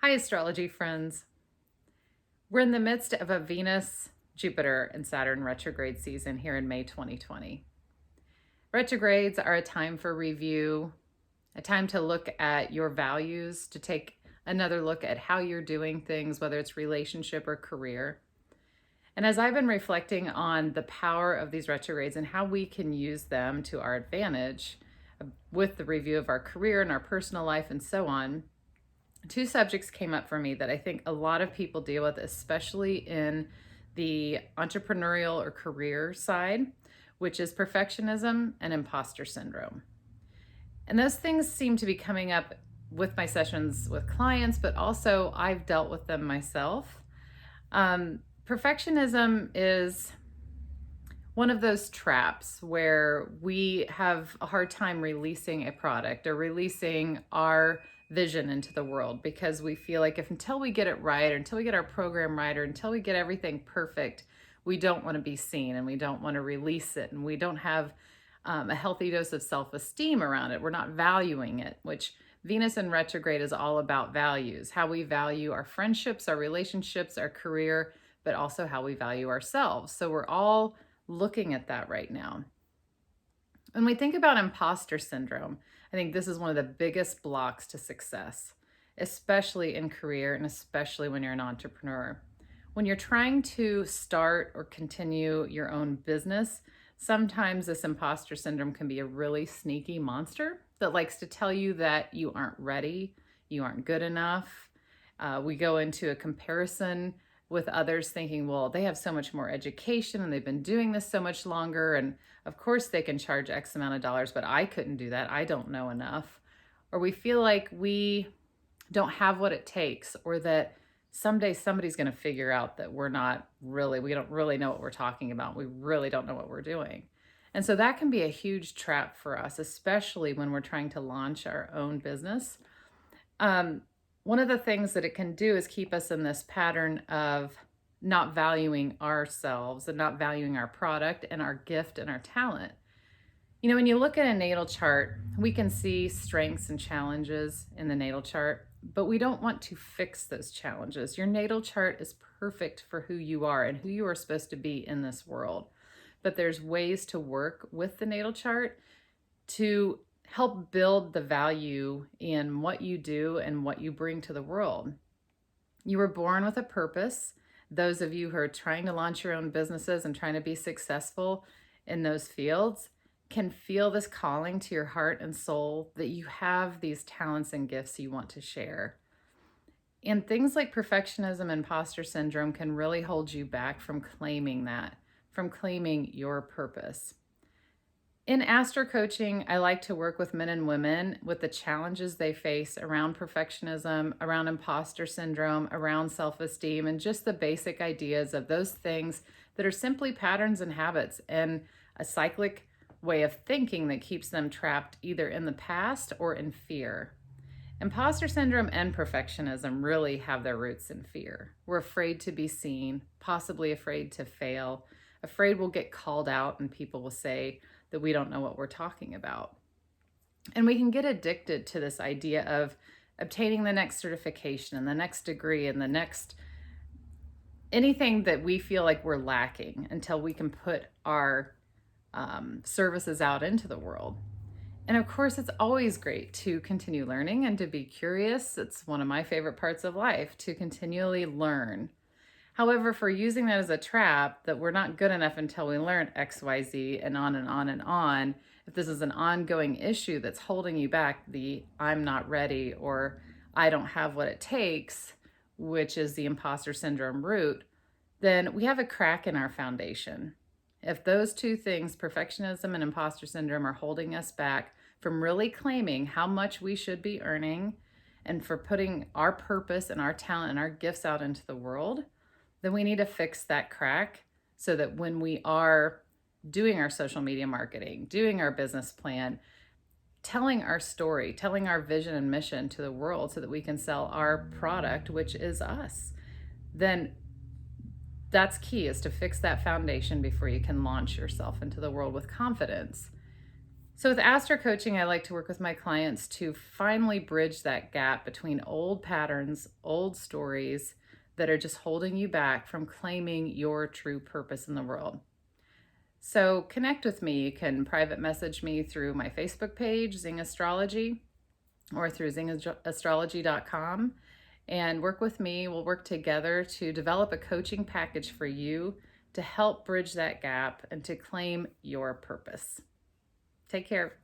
Hi, astrology friends. We're in the midst of a Venus, Jupiter, and Saturn retrograde season here in May 2020. Retrogrades are a time for review, a time to look at your values, to take another look at how you're doing things, whether it's relationship or career. And as I've been reflecting on the power of these retrogrades and how we can use them to our advantage with the review of our career and our personal life and so on, two subjects came up for me that I think a lot of people deal with, especially in the entrepreneurial or career side, which is perfectionism and imposter syndrome. And those things seem to be coming up with my sessions with clients, but also I've dealt with them myself. Perfectionism is one of those traps where we have a hard time releasing a product or releasing our vision into the world because we feel like until we get it right, or until we get our program right, or until we get everything perfect, we don't want to be seen and we don't want to release it, and we don't have a healthy dose of self-esteem around it. We're not valuing it, which Venus in retrograde is all about values, how we value our friendships, our relationships, our career, but also how we value ourselves. So we're all looking at that right now. When we think about imposter syndrome, I think this is one of the biggest blocks to success, especially in career and especially when you're an entrepreneur. When you're trying to start or continue your own business, sometimes this imposter syndrome can be a really sneaky monster that likes to tell you that you aren't ready, you aren't good enough. We go into a comparison with others thinking, well, they have so much more education and they've been doing this so much longer. And of course they can charge X amount of dollars, but I couldn't do that. I don't know enough. Or we feel like we don't have what it takes, or that someday somebody's going to figure out that we don't really know what we're talking about. We really don't know what we're doing. And so that can be a huge trap for us, especially when we're trying to launch our own business. One of the things that it can do is keep us in this pattern of not valuing ourselves and not valuing our product and our gift and our talent. You know, when you look at a natal chart, we can see strengths and challenges in the natal chart, but we don't want to fix those challenges. Your natal chart is perfect for who you are and who you are supposed to be in this world. But there's ways to work with the natal chart to help build the value in what you do and what you bring to the world. You were born with a purpose. Those of you who are trying to launch your own businesses and trying to be successful in those fields can feel this calling to your heart and soul that you have these talents and gifts you want to share. And things like perfectionism and imposter syndrome can really hold you back from claiming that, from claiming your purpose. In astro coaching, I like to work with men and women with the challenges they face around perfectionism, around imposter syndrome, around self-esteem, and just the basic ideas of those things that are simply patterns and habits and a cyclic way of thinking that keeps them trapped either in the past or in fear. Imposter syndrome and perfectionism really have their roots in fear. We're afraid to be seen, possibly afraid to fail, afraid we'll get called out and people will say that we don't know what we're talking about. And we can get addicted to this idea of obtaining the next certification and the next degree and the next anything that we feel like we're lacking until we can put our services out into the world. And of course, it's always great to continue learning and to be curious. It's one of my favorite parts of life, to continually learn. However, if we're using that as a trap, that we're not good enough until we learn X, Y, Z, and on and on and on, if this is an ongoing issue that's holding you back, the I'm not ready or I don't have what it takes, which is the imposter syndrome root, then we have a crack in our foundation. If those two things, perfectionism and imposter syndrome, are holding us back from really claiming how much we should be earning and for putting our purpose and our talent and our gifts out into the world, then we need to fix that crack so that when we are doing our social media marketing, doing our business plan, telling our story, telling our vision and mission to the world so that we can sell our product, which is us, then that's key, is to fix that foundation before you can launch yourself into the world with confidence. So with Astro Coaching, I like to work with my clients to finally bridge that gap between old patterns, old stories that are just holding you back from claiming your true purpose in the world. So connect with me. You can private message me through my Facebook page, Zing Astrology, or through zingastrology.com, and work with me. We'll work together to develop a coaching package for you to help bridge that gap and to claim your purpose. Take care.